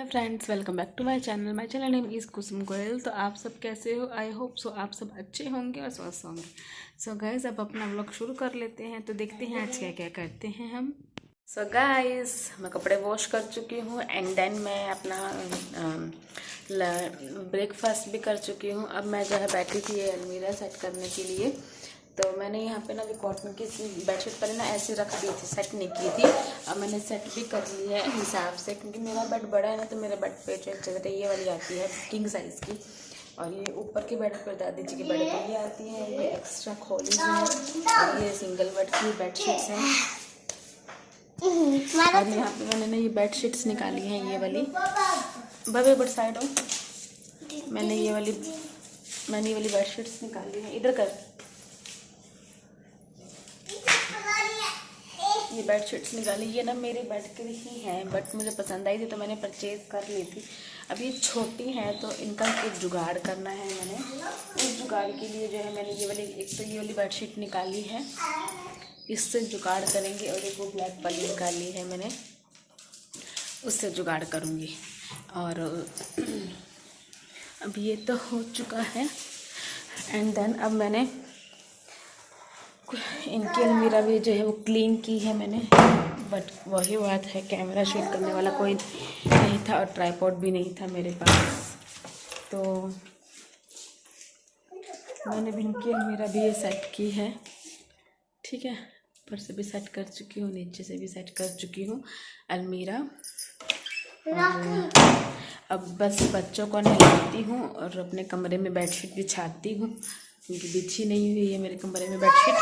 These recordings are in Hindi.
Hello friends, welcome back to my channel name is Kusum Goyal. तो आप सब कैसे हो? आई होप सो आप सब अच्छे होंगे और स्वस्थ होंगे। सो गाइस, अब अपना व्लॉग शुरू कर लेते हैं। तो देखते हैं आज क्या क्या करते हैं हम। सो गाइस, मैं कपड़े वॉश कर चुकी हूँ एंड देन मैं अपना ब्रेकफास्ट भी कर चुकी हूँ। अब मैं जो है बैठी थी ये अलमीरा सेट करने के लिए। तो मैंने यहाँ पे ना अभी कॉटन की बेडशीट पर ना ऐसे रख दी थी, सेट नहीं की थी। अब मैंने सेट भी कर ली है हिसाब से, क्योंकि मेरा बेड बड़ा है ना, तो मेरे बेड पे जो चादर ये वाली आती है किंग साइज़ की, और ये ऊपर के बेड पर दादी जी के बेड पर ये आती है, ये एक्स्ट्रा खोली है, और ये सिंगल बेड की बेडशीट्स हैं। और यहाँ पे मैंने ना ये बेडशीट्स निकाली हैं, ये वाली बाबे बट साइड हो, मैंने ये वाली बेडशीट्स निकाली है। इधर कर, ये बेडशीट्स निकाली। ये ना मेरे बेड के ही हैं, बट मुझे पसंद आई थी तो मैंने परचेज़ कर ली थी। अब ये छोटी हैं तो इनका कुछ जुगाड़ करना है मैंने। उस जुगाड़ के लिए जो है मैंने ये वाली, एक तो ये वाली बेडशीट निकाली है, इससे जुगाड़ करेंगे, और एक वो ब्लैक वाली निकाली है मैंने, उससे जुगाड़ करूँगी। और अब ये तो हो चुका है एंड देन अब मैंने इनकी अलमीरा भी जो है वो क्लीन की है मैंने, बट वही बात है, कैमरा शूट करने वाला कोई नहीं था और ट्राइपॉड भी नहीं था मेरे पास। तो मैंने भी इनकी अलमीरा भी ये सेट की है, ठीक है। ऊपर से भी सेट कर चुकी हूँ, नीचे से भी सेट कर चुकी हूँ अलमीरा। और अब बस बच्चों को नहलाती हूँ और अपने कमरे में बेडशीट बिछाती हूँ, क्योंकि बिछी नहीं हुई है मेरे कमरे में बेडशीट।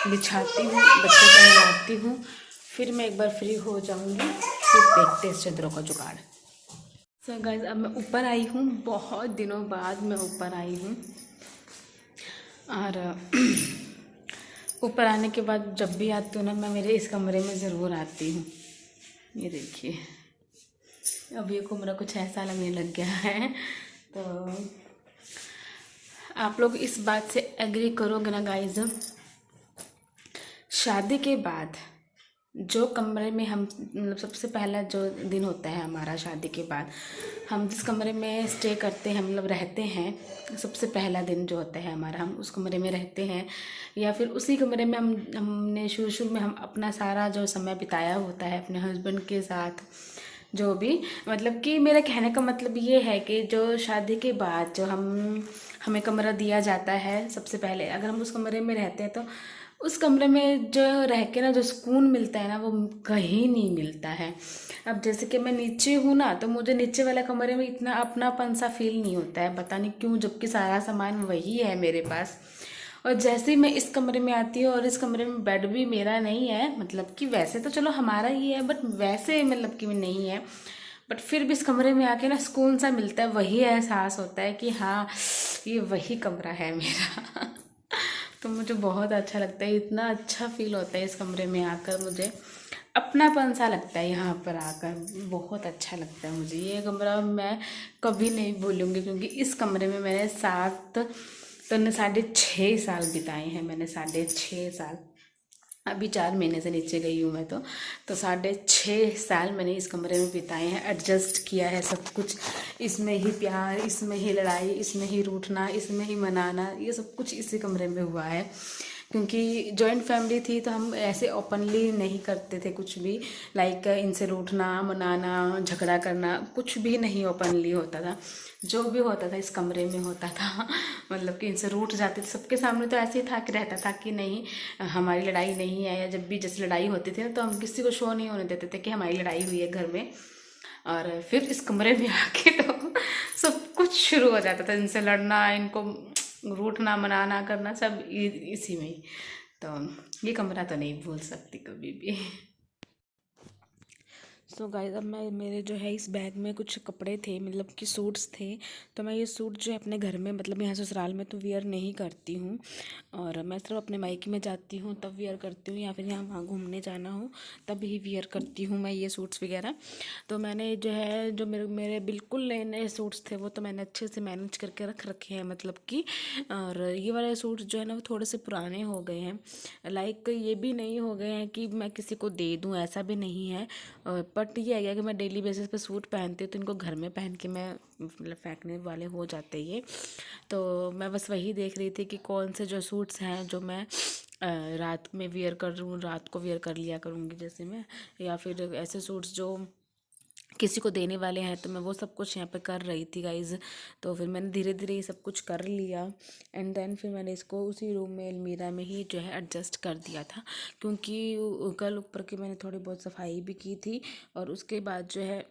बिछाती हूँ, बच्चों को नहलाती हूँ, फिर मैं एक बार फ्री हो जाऊँगी, फिर देखते हैं चादरों का जुगाड़। सो गाइस, अब मैं ऊपर आई हूँ, बहुत दिनों बाद मैं ऊपर आई हूँ। और ऊपर आने के बाद जब भी आती हूँ ना, मैं मेरे इस कमरे में ज़रूर आती हूँ। ये देखिए, अब ये कमरा कुछ ऐसा लगने लग गया है। तो आप लोग इस बात से एग्री करोगे ना गाइज, शादी के बाद जो कमरे में हम, मतलब सबसे पहला जो दिन होता है हमारा शादी के बाद, हम जिस कमरे में स्टे करते हैं, मतलब रहते हैं, सबसे पहला दिन जो होता है हमारा, हम उस कमरे में रहते हैं, या फिर उसी कमरे में हमने शुरू में हम अपना सारा जो समय बिताया होता है अपने हस्बैंड के साथ, जो भी, मतलब कि मेरा कहने का मतलब ये है कि जो शादी के बाद जो हमें कमरा दिया जाता है, सबसे पहले अगर हम उस कमरे में रहते हैं तो उस कमरे में जो रह के ना जो सुकून मिलता है ना, वो कहीं नहीं मिलता है। अब जैसे कि मैं नीचे हूँ ना, तो मुझे नीचे वाले कमरे में इतना अपनापन सा फील नहीं होता है, पता नहीं क्यों, जबकि सारा सामान वही है मेरे पास। और जैसे ही मैं इस कमरे में आती हूँ, और इस कमरे में बेड भी मेरा नहीं है, मतलब कि वैसे तो चलो हमारा ही है, बट वैसे मतलब कि नहीं है, बट फिर भी इस कमरे में आके ना सुकून सा मिलता है, वही एहसास होता है कि हाँ, ये वही कमरा है मेरा। तो मुझे बहुत अच्छा लगता है, इतना अच्छा फील होता है इस कमरे में आकर, मुझे अपनापन सा लगता है यहाँ पर आकर, बहुत अच्छा लगता है मुझे। ये कमरा मैं कभी नहीं भूलूँगी, क्योंकि इस कमरे में मैंने 6.5 साल बिताए हैं मैंने, 6.5 साल। अभी 4 महीने से नीचे गई हूँ मैं, तो 6.5 साल मैंने इस कमरे में बिताए हैं, एडजस्ट किया है सब कुछ, इसमें ही प्यार, इसमें ही लड़ाई, इसमें ही रूठना, इसमें ही मनाना, ये सब कुछ इसी कमरे में हुआ है। क्योंकि जॉइंट फैमिली थी तो हम ऐसे ओपनली नहीं करते थे कुछ भी, लाइक इनसे रूठना, मनाना, झगड़ा करना, कुछ भी नहीं ओपनली होता था। जो भी होता था इस कमरे में होता था। मतलब कि इनसे रूठ जाते थे सबके सामने, तो ऐसे ही था कि रहता था कि नहीं, हमारी लड़ाई नहीं है, या जब भी जैसे लड़ाई होती थी ना, तो हम किसी को शो नहीं होने देते थे कि हमारी लड़ाई हुई है घर में। और फिर इस कमरे में आके तो सब कुछ शुरू हो जाता था, इनसे लड़ना, इनको रूठना, मनाना, करना, सब इसी में ही। तो ये कमरा तो नहीं भूल सकती कभी भी। सो गाइस, अब मैं, मेरे जो है इस बैग में कुछ कपड़े थे, मतलब कि सूट्स थे, तो मैं ये सूट जो है अपने घर में, मतलब यहाँ ससुराल में तो वियर नहीं करती हूँ, और मैं सिर्फ अपने मायके में जाती हूँ तब वियर करती हूँ, या फिर यहाँ वहाँ घूमने जाना हो तब ही वियर करती हूँ मैं ये सूट्स वगैरह। तो मैंने जो है, जो मेरे मेरे बिल्कुल नए नए सूट्स थे, वो तो मैंने अच्छे से मैनेज करके रख रखे हैं, मतलब कि। और ये वाले सूट्स जो है ना, वो थोड़े से पुराने हो गए हैं, लाइक ये भी नहीं हो गए हैं कि मैं किसी को दे दूँ, ऐसा भी नहीं है, बट ये है कि मैं डेली बेसिस पे सूट पहनती हूँ तो इनको घर में पहन के मैं मतलब फेंकने वाले हो जाते ये। तो मैं बस वही देख रही थी कि कौन से जो सूट्स हैं जो मैं रात में वियर कर रही हूँ, रात को वियर कर लिया करूँगी जैसे मैं, या फिर ऐसे सूट्स जो किसी को देने वाले हैं, तो मैं वो सब कुछ यहाँ पे कर रही थी गाइज़। तो फिर मैंने धीरे धीरे ये सब कुछ कर लिया एंड देन फिर मैंने इसको उसी रूम में अलमीरा में ही जो है एडजस्ट कर दिया था, क्योंकि कल ऊपर की मैंने थोड़ी बहुत सफाई भी की थी और उसके बाद जो है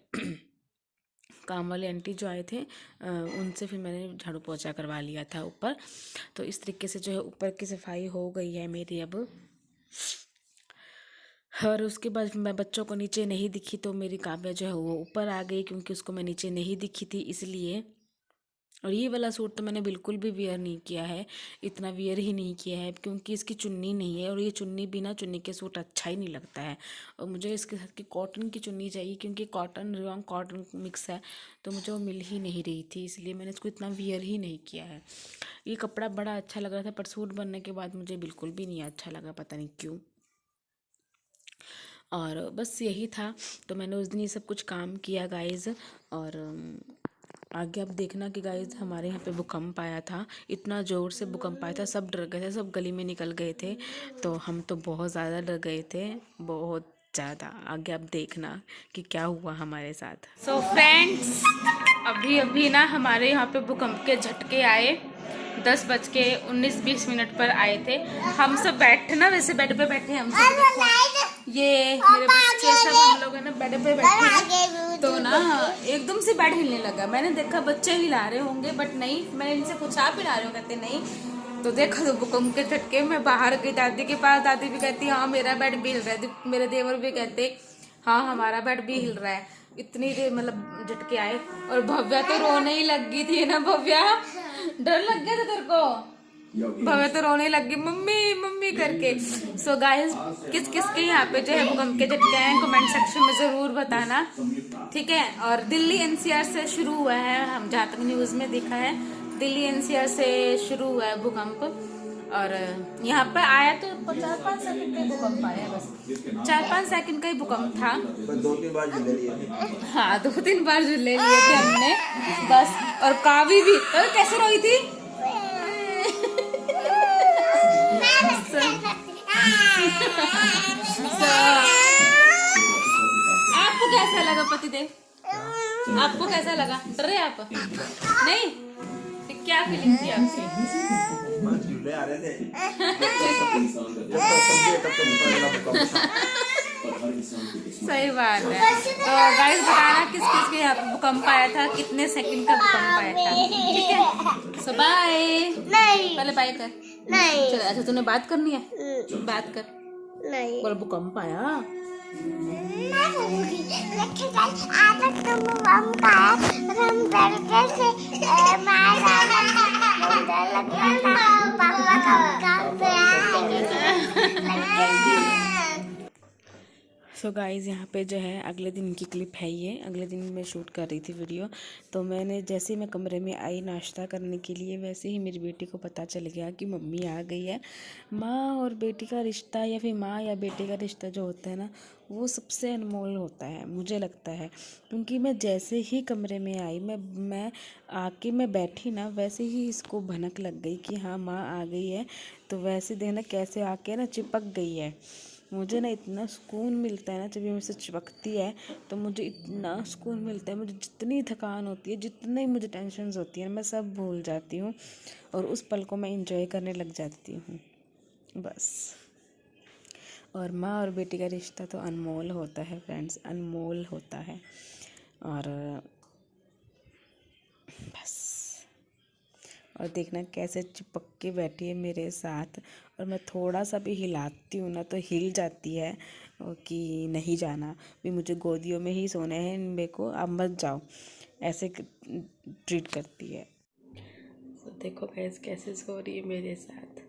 काम वाले आंटी जो आए थे उनसे फिर मैंने झाड़ू पोछा करवा लिया था ऊपर। तो इस तरीके से जो है ऊपर की सफाई हो गई है मेरी अब। और उसके बाद मैं बच्चों को नीचे नहीं दिखी तो मेरी काव्या जो है वो ऊपर आ गई, क्योंकि उसको मैं नीचे नहीं दिखी थी इसलिए। और ये वाला सूट तो मैंने बिल्कुल भी वियर नहीं किया है, इतना वियर ही नहीं किया है क्योंकि इसकी चुन्नी नहीं है, और ये चुन्नी बिना चुन्नी के सूट अच्छा ही नहीं लगता है। और मुझे इसके साथ की कॉटन की चुन्नी चाहिए, क्योंकि कॉटन रियॉन कॉटन मिक्स है तो मुझे वो मिल ही नहीं रही थी, इसलिए मैंने इसको इतना वियर ही नहीं किया है। ये कपड़ा बड़ा अच्छा लग रहा था पर सूट बनने के बाद मुझे बिल्कुल भी नहीं अच्छा लगा, पता नहीं क्यों। और बस यही था, तो मैंने उस दिन ये सब कुछ काम किया गाइज़। और आगे आप देखना कि गाइज़ हमारे यहाँ पे भूकंप आया था, इतना ज़ोर से भूकंप आया था, सब डर गए थे, सब गली में निकल गए थे। तो हम तो बहुत ज़्यादा डर गए थे, बहुत ज़्यादा। आगे आप देखना कि क्या हुआ हमारे साथ। सो फ्रेंड्स, अभी अभी ना हमारे यहाँ पे भूकंप के झटके आए, 10:19-20 पर आए थे। हम सब बैठे ना, वैसे बेड पे बैठे हम सब, ये मेरे बच्चे सब हम लोग है ना बेड पे बैठे हैं। तो ना एकदम से बेड हिलने लगा, मैंने देखा बच्चे हिला रहे होंगे बट नहीं, मैंने इनसे पूछा आप हिला रहे हो, कहते नहीं। तो देखा तो भूकंप के झटके में बाहर गई दादी के पास, दादी भी कहती हाँ मेरा बेड भी हिल रहा है, मेरे देवर भी कहते हाँ हमारा बेड भी हिल रहा है। इतनी देर मतलब झटके आए और भव्या तो रोने ही लग गई थी ना, भव्या डर लग गया था तेरे को, भव्या तो रोने लग गई मम्मी मम्मी करके। सो गाइस, किस किस के यहाँ पे जो है भूकंप के झटके हैं कमेंट सेक्शन में जरूर बताना, ठीक है। और दिल्ली एनसीआर से शुरू हुआ है, हम जहाँ तक न्यूज में देखा है दिल्ली एनसीआर से शुरू हुआ है भूकंप। और यहाँ पे आया तो 4-5 सेकंड का ही भूकंप आया, बस 4-5 सेकंड का ही भूकंप था। 2-3 बार झूले लिए। हाँ 2-3 बार झूले लिए थे हमने बस। और कावी भी कैसे रोई थी आपको कैसा लगा पतिदेव, आपको कैसा लगा, डर रहे आप नहीं, क्या फीलिंग थी आपकी? झूले आ रहे थे सही बात है। तो गाइस बताना किस किस के यहाँ पे भूकंप आया था, कितने सेकंड का भूकंप आया था, ठीक है। सो बाय, पहले बाय कर। नहीं चल, अच्छा तूने बात करनी है, बात कर। नहीं बोल भूकंप आया सो गाइज़ यहाँ पे जो है अगले दिन की क्लिप है, ये अगले दिन मैं शूट कर रही थी वीडियो। तो मैंने जैसे ही मैं कमरे में आई नाश्ता करने के लिए, वैसे ही मेरी बेटी को पता चल गया कि मम्मी आ गई है। माँ और बेटी का रिश्ता या फिर माँ या बेटे का रिश्ता जो होता है ना, वो सबसे अनमोल होता है मुझे लगता है। क्योंकि मैं जैसे ही कमरे में आई, मैं आके मैं बैठी ना, वैसे ही इसको भनक लग गई कि हाँ माँ आ गई है। तो वैसे देखना कैसे आके ना चिपक गई है। मुझे ना इतना सुकून मिलता है ना जब ये मुझसे चिपकती है, तो मुझे इतना सुकून मिलता है। मुझे जितनी थकान होती है, जितनी मुझे टेंशन्स होती हैं, मैं सब भूल जाती हूँ और उस पल को मैं इंजॉय करने लग जाती हूँ बस। और माँ और बेटी का रिश्ता तो अनमोल होता है फ्रेंड्स, अनमोल होता है। और बस, और देखना कैसे चिपक के बैठी है मेरे साथ। और मैं थोड़ा सा भी हिलाती हूँ ना तो हिल जाती है कि नहीं जाना भी, मुझे गोदियों में ही सोना है, मेरे को अब मत जाओ, ऐसे ट्रीट करती है। तो देखो गैस कैसे सो रही है मेरे साथ।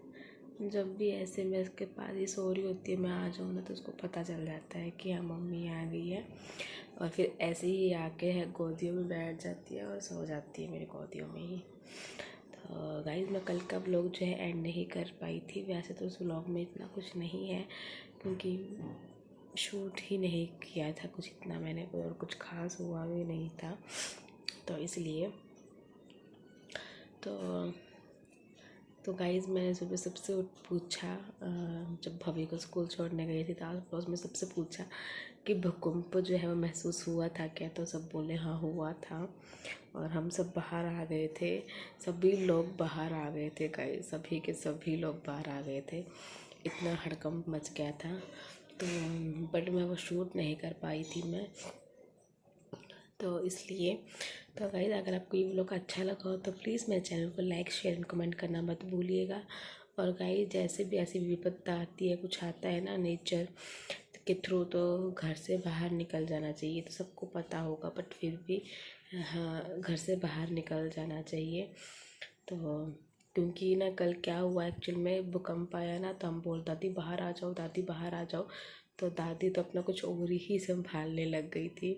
जब भी ऐसे मैं इसके पास ही सो रही होती है, मैं आ जाऊँ ना तो उसको पता चल जाता है कि हाँ मम्मी आ गई है, और फिर ऐसे ही आके है गोदियों में बैठ जाती है और सो जाती है मेरी गोदियों में ही। तो गाइस मैं कल का व्लॉग जो है एंड नहीं कर पाई थी। वैसे तो उस व्लॉग में इतना कुछ नहीं है, क्योंकि शूट ही नहीं किया था कुछ इतना मैंने, और कुछ खास हुआ भी नहीं था, तो इसलिए तो गाइज़ मैंने सुबह सबसे पूछा, जब भवी को स्कूल छोड़ने गई थी तो आस पड़ोस में सबसे पूछा कि भूकंप जो है वो महसूस हुआ था क्या, तो सब बोले हाँ हुआ था। और हम सब बाहर आ गए थे, सभी लोग बाहर आ गए थे गाइज़, सभी के सभी लोग बाहर आ गए थे, इतना हड़कंप मच गया था। तो बट मैं वो शूट नहीं कर पाई थी मैं, तो इसलिए। तो गाइज़ अगर आपको ये व्लॉग अच्छा लगा हो तो प्लीज़ मेरे चैनल को लाइक शेयर एंड कमेंट करना मत भूलिएगा। और गाइज़ जैसे भी ऐसी विपत्ता आती है, कुछ आता है ना नेचर के थ्रू, तो घर से बाहर निकल जाना चाहिए, तो सबको पता होगा बट फिर भी हाँ घर से बाहर निकल जाना चाहिए। तो क्योंकि ना कल क्या हुआ एक्चुअल में, भूकंप आया ना तो हम बोल दादी बाहर आ जाओ, दादी बाहर आ जाओ, तो दादी तो अपना कुछ और ही संभालने लग गई थी।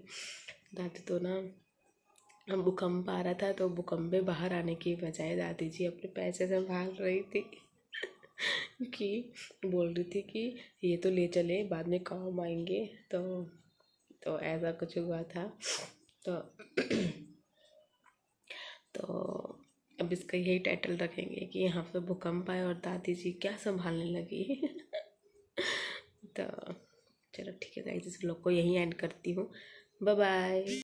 दादी तो ना भूकंप आ रहा था तो भूकंप में बाहर आने की बजाय दादी जी अपने पैसे संभाल रही थी कि बोल रही थी कि ये तो ले चले बाद में काम आएंगे, तो ऐसा कुछ हुआ था। तो तो अब इसका यही टाइटल रखेंगे कि यहाँ पे भूकंप आया और दादी जी क्या संभालने लगी तो चलो ठीक है गाइस, इस व्लॉग को यहीं एंड करती हूँ। Bye bye.